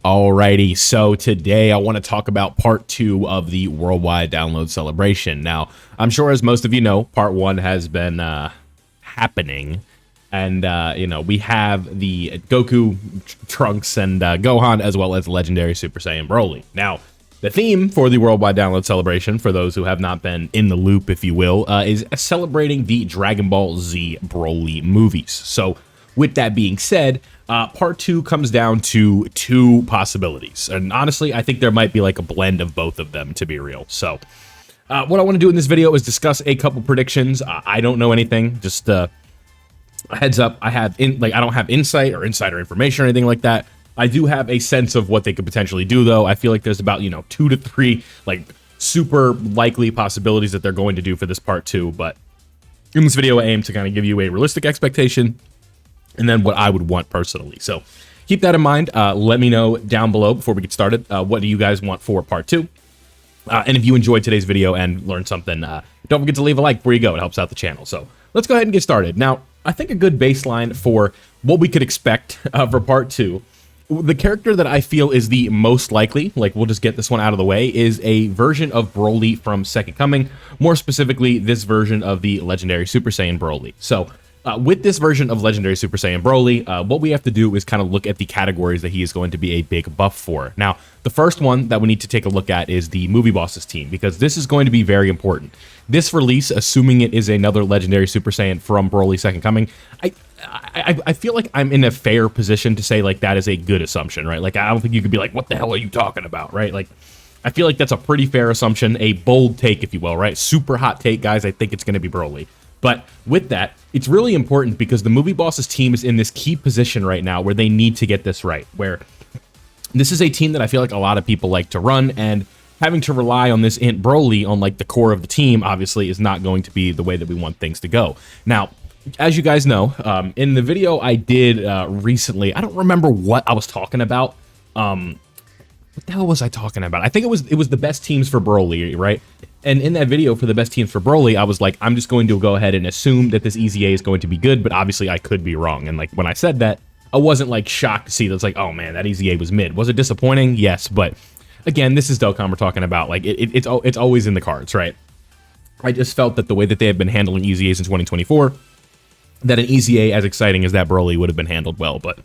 Alrighty, so today I want to talk about part 2 of the worldwide download celebration. Now, I'm sure as most of you know, part 1 has been happening, and we have the Goku, Trunks, and Gohan, as well as legendary Super Saiyan Broly. Now, the theme for the worldwide download celebration, for those who have not been in the loop, if you will, is celebrating the Dragon Ball Z Broly movies. So, with that being said, part 2 comes down to 2 possibilities. And honestly, I think there might be like a blend of both of them, to be real. So what I want to do in this video is discuss a couple predictions. I don't know anything. Just a heads up, I don't have insight or insider information or anything like that. I do have a sense of what they could potentially do, though. I feel like there's about, 2 to 3 like super likely possibilities that they're going to do for this part 2. But in this video, I aim to kind of give you a realistic expectation and then what I would want personally. So keep that in mind. Let me know down below before we get started. What do you guys want for part 2? And if you enjoyed today's video and learned something, don't forget to leave a like before you go. It helps out the channel. So let's go ahead and get started. Now, I think a good baseline for what we could expect for part 2, the character that I feel is the most likely, like we'll just get this one out of the way, is a version of Broly from Second Coming. More specifically, this version of the legendary Super Saiyan Broly. So with this version of legendary Super Saiyan Broly, what we have to do is kind of look at the categories that he is going to be a big buff for. Now, the first one that we need to take a look at is the movie bosses team, because this is going to be very important. This release, assuming it is another legendary Super Saiyan from Broly Second Coming, I feel like I'm in a fair position to say like that is a good assumption, right? Like I don't think you could be like, what the hell are you talking about, right? Like I feel like that's a pretty fair assumption, a bold take, if you will, right? Super hot take, guys. I think it's going to be Broly. But with that, it's really important because the movie bosses team is in this key position right now where they need to get this right, where this is a team that I feel like a lot of people like to run, and having to rely on this Int Broly on like the core of the team obviously is not going to be the way that we want things to go. Now, as you guys know, in the video I did recently, I don't remember what I was talking about. What the hell was I talking about? I think it was the best teams for Broly, right? And in that video for the best teams for Broly, I was like, I'm just going to go ahead and assume that this EZA is going to be good, but obviously I could be wrong. And like when I said that, I wasn't like shocked to see that's like, oh man, that EZA was mid. Was it disappointing? Yes, but again, this is Dokkan we're talking about. Like it's always in the cards, right? I just felt that the way that they have been handling EZAs in 2024, that an EZA as exciting as that Broly would have been handled well, but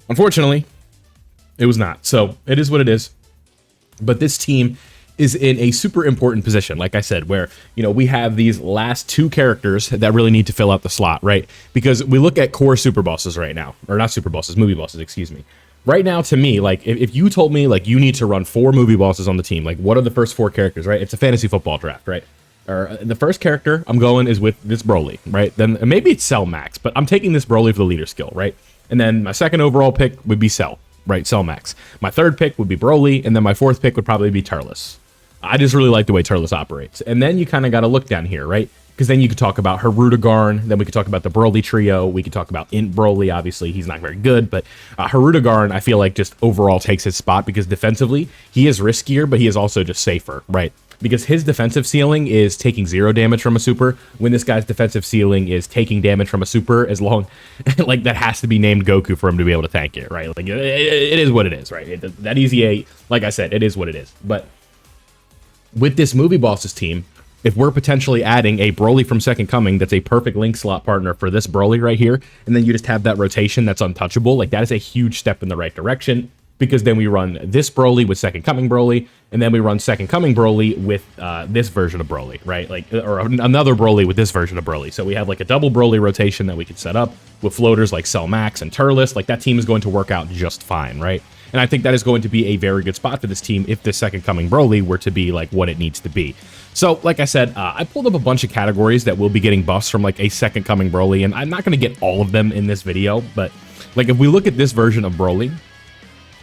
unfortunately, it was not. So it is what it is. But this team is in a super important position, like I said, where, we have these last 2 characters that really need to fill out the slot, right? Because we look at core super bosses right now, or not super bosses, movie bosses, excuse me. Right now, to me, like, if you told me, like, you need to run 4 movie bosses on the team, like, what are the first 4 characters, right? It's a fantasy football draft, right? Or the first character I'm going is with this Broly, right? Then maybe it's Cell Max, but I'm taking this Broly for the leader skill, right? And then my second overall pick would be Cell, right? Cell Max. My third pick would be Broly, and then my fourth pick would probably be Turles. I just really like the way Turles operates. And then you kind of got to look down here, right? Because then you could talk about Hirudegarn, then we could talk about the Broly trio, we could talk about Int Broly, obviously he's not very good, but Hirudegarn I feel like just overall takes his spot because defensively, he is riskier, but he is also just safer, right? Because his defensive ceiling is taking 0 damage from a super, when this guy's defensive ceiling is taking damage from a super, as long, like that has to be named Goku for him to be able to tank it, right? Like it is what it is, right? That EZA, like I said, it is what it is. But with this movie bosses team, if we're potentially adding a Broly from Second Coming that's a perfect link slot partner for this Broly right here, and then you just have that rotation that's untouchable, like that is a huge step in the right direction, because then we run this Broly with Second Coming Broly, and then we run Second Coming Broly with this version of Broly, right? Like, or another Broly with this version of Broly. So we have like a double Broly rotation that we could set up with floaters like Cell Max and Turles. Like that team is going to work out just fine, right? And I think that is going to be a very good spot for this team if this Second Coming Broly were to be like what it needs to be. So, like I said, I pulled up a bunch of categories that will be getting buffs from like a Second Coming Broly, and I'm not going to get all of them in this video, but like if we look at this version of Broly,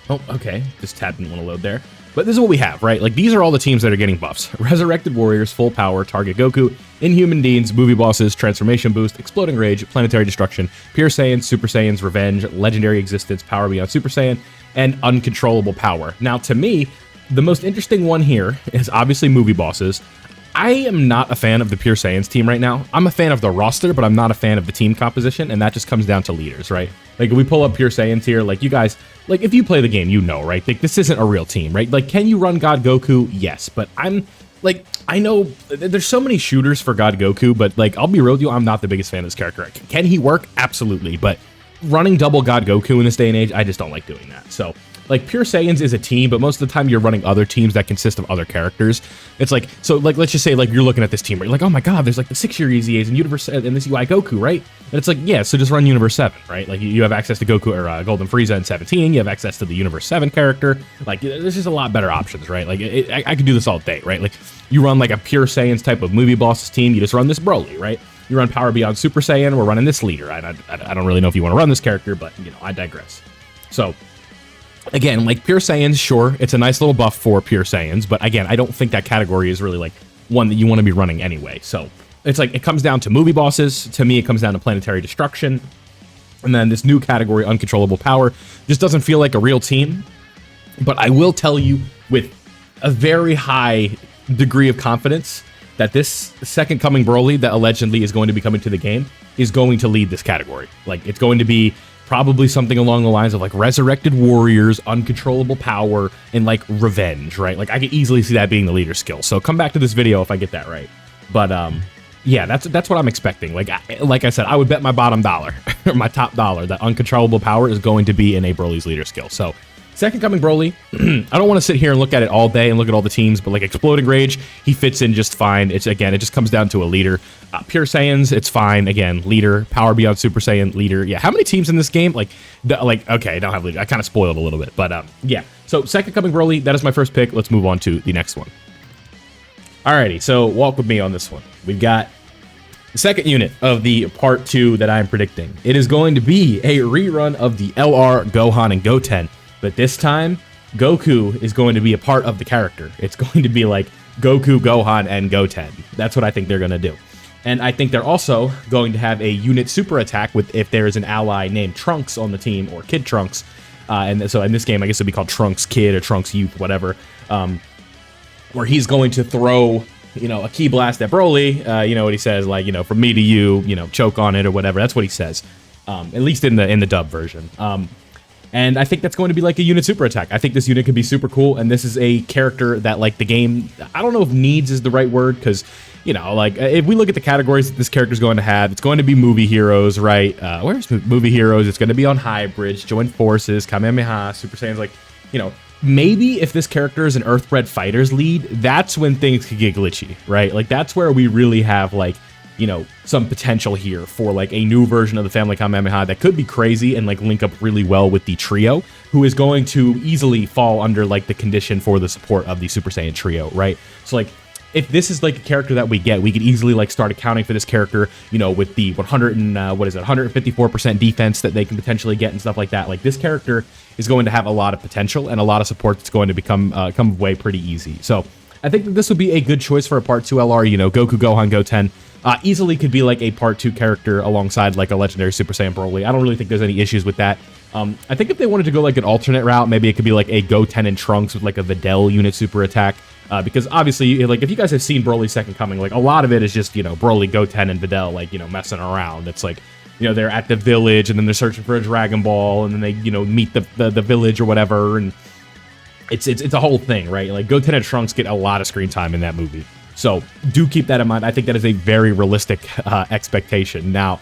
oh, okay, this tab didn't want to load there. But this is what we have, right? Like, these are all the teams that are getting buffs. Resurrected Warriors, Full Power, Target Goku, Inhuman Deans, Movie Bosses, Transformation Boost, Exploding Rage, Planetary Destruction, Pure Saiyans, Super Saiyans, Revenge, Legendary Existence, Power Beyond Super Saiyan, and Uncontrollable Power. Now, to me, the most interesting one here is obviously Movie Bosses. I am not a fan of the Pure Saiyans team right now. I'm a fan of the roster, but I'm not a fan of the team composition, and that just comes down to leaders, right? Like, if we pull up Pure Saiyans here, like, you guys, like, if you play the game, you know, right? Like, this isn't a real team, right? Like, can you run God Goku? Yes, but I'm, like, I know there's so many shooters for God Goku, but, like, I'll be real with you, I'm not the biggest fan of this character. Can he work? Absolutely, but running double God Goku in this day and age, I just don't like doing that, so... Like, Pure Saiyans is a team, but most of the time you're running other teams that consist of other characters. It's like, so, like, let's just say, like, you're looking at this team, right? You're like, oh my god, there's, like, the 6-year EZAs and Universe, and this UI Goku, right? And it's like, yeah, so just run Universe 7, right? Like, you have access to Goku, or Golden Frieza in 17, you have access to the Universe 7 character. Like, there's just a lot better options, right? Like, I could do this all day, right? Like, you run, like, a Pure Saiyans type of movie bosses team, you just run this Broly, right? You run Power Beyond Super Saiyan, we're running this leader. I don't really know if you want to run this character, but, you know, I digress. So... Again, like, Pure Saiyans, sure, it's a nice little buff for Pure Saiyans, but again, I don't think that category is really, like, one that you want to be running anyway. So, it's like, it comes down to movie bosses. To me, it comes down to Planetary Destruction. And then this new category, Uncontrollable Power, just doesn't feel like a real team. But I will tell you with a very high degree of confidence that this second coming Broly that allegedly is going to be coming to the game is going to lead this category. Like, it's going to be... probably something along the lines of, like, Resurrected Warriors, Uncontrollable Power, and, like, Revenge, right? Like, I could easily see that being the leader skill. So come back to this video if I get that right. But, yeah, that's what I'm expecting. Like I said, I would bet my bottom dollar, or my top dollar, that Uncontrollable Power is going to be in a Broly's leader skill. So, second coming Broly, I don't want to sit here and look at it all day and look at all the teams, but, like, Exploding Rage, he fits in just fine. It's, again, it just comes down to a leader. Pure Saiyans, it's fine. Again, leader. Power Beyond Super Saiyan, leader. Yeah, how many teams in this game? Like, okay, I don't have leader. I kind of spoiled a little bit, but, yeah. So, second coming Broly, that is my first pick. Let's move on to the next one. Alrighty, so walk with me on this one. We've got the second unit of the part 2 that I'm predicting. It is going to be a rerun of the LR, Gohan, and Goten. But this time, Goku is going to be a part of the character. It's going to be like Goku, Gohan, and Goten. That's what I think they're going to do. And I think they're also going to have a unit super attack with if there is an ally named Trunks on the team, or Kid Trunks. And so in this game, I guess it'd be called Trunks Kid or Trunks Youth, whatever. Where he's going to throw, you know, a Ki Blast at Broly. You know what he says, like, you know, from me to you, you know, choke on it or whatever. That's what he says. At least in the dub version. And I think that's going to be like a unit super attack. I think this unit could be super cool, and this is a character that, like, the game, I don't know if needs is the right word, because, you know, like, if we look at the categories that this character is going to have, it's going to be movie heroes, right? Where's movie heroes? It's going to be on Hybrids, Joint Forces, Kamehameha, Super Saiyans, like, you know, maybe if this character is an Earthbred Fighters lead, that's when things could get glitchy, right? Like, that's where we really have, like, you know, some potential here for, like, a new version of the Family Kamehameha that could be crazy and, like, link up really well with the trio, who is going to easily fall under, like, the condition for the support of the Super Saiyan trio, right? So, like, if this is, like, a character that we get, we could easily, like, start accounting for this character, you know, with the 154% defense that they can potentially get and stuff like that. Like, this character is going to have a lot of potential and a lot of support that's going to come away pretty easy. So, I think that this would be a good choice for a Part 2 LR, you know, Goku, Gohan, Goten. Easily could be like a Part 2 character alongside like a legendary Super Saiyan Broly. I don't really think there's any issues with that. I think if they wanted to go like an alternate route, maybe it could be like a Goten and Trunks with like a Videl unit super attack. Because obviously, like, if you guys have seen Broly's Second Coming, like, a lot of it is just, you know, Broly, Goten, and Videl, like, you know, messing around. It's like, you know, they're at the village, and then they're searching for a Dragon Ball, and then they, you know, meet the village or whatever, and it's a whole thing, right? Like, Goten and Trunks get a lot of screen time in that movie. So, do keep that in mind. I think that is a very realistic expectation. Now,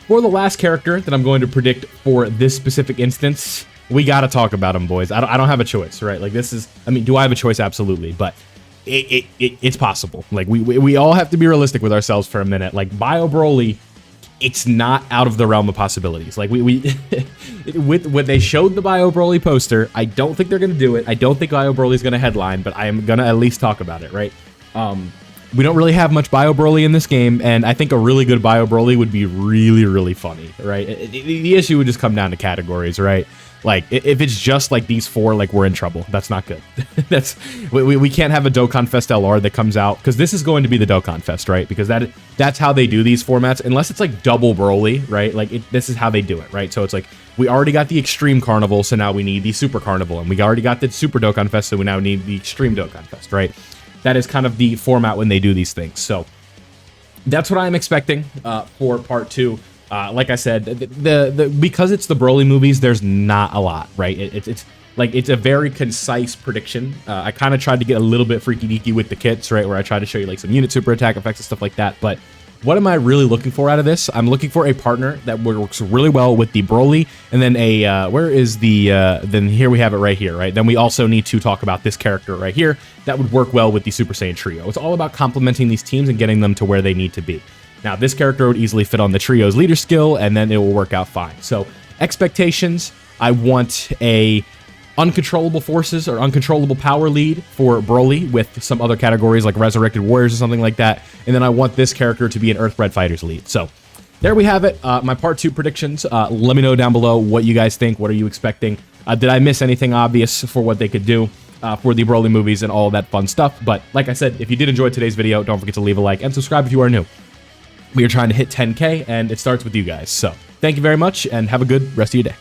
for the last character that I'm going to predict for this specific instance, we got to talk about him, boys. I don't have a choice, right? Like, this is, I mean, do I have a choice? Absolutely. But it's possible. Like, we all have to be realistic with ourselves for a minute. Like, Bio Broly, it's not out of the realm of possibilities. Like, when they showed the Bio Broly poster, I don't think they're going to do it. I don't think Bio Broly is going to headline, but I am going to at least talk about it, right? We don't really have much Bio Broly in this game, and I think a really good Bio Broly would be really, really funny, right? The issue would just come down to categories, right? Like, if it's just like these four, like, we're in trouble. That's not good. We can't have a Dokkan Fest LR that comes out, because this is going to be the Dokkan Fest, right? Because that's how they do these formats, unless it's like double Broly, right? Like, this is how they do it, right? So it's like, we already got the Extreme Carnival, so now we need the Super Carnival, and we already got the Super Dokkan Fest, so we now need the Extreme Dokkan Fest, right? that is kind of the format when they do these things. So that's what I'm expecting for part 2. Like I said, because it's the Broly movies, there's not a lot, right? It's a very concise prediction. I kind of tried to get a little bit freaky deaky with the kits, right? Where I tried to show you like some unit super attack effects and stuff like that. But what am I really looking for out of this? I'm looking for a partner that works really well with the Broly, and then where is the, then here we have it right here, right? Then we also need to talk about this character right here that would work well with the Super Saiyan trio. It's all about complementing these teams and getting them to where they need to be. Now, this character would easily fit on the trio's leader skill, and then it will work out fine. So, expectations, I want a uncontrollable forces or uncontrollable power lead for Broly with some other categories like Resurrected Warriors or something like that. And then I want this character to be an Earthbred Fighters lead. So there we have it. My part 2 predictions. Let me know down below what you guys think. What are you expecting? Did I miss anything obvious for what they could do for the Broly movies and all that fun stuff? But like I said, if you did enjoy today's video, don't forget to leave a like and subscribe if you are new. We are trying to hit 10K and it starts with you guys. So thank you very much and have a good rest of your day.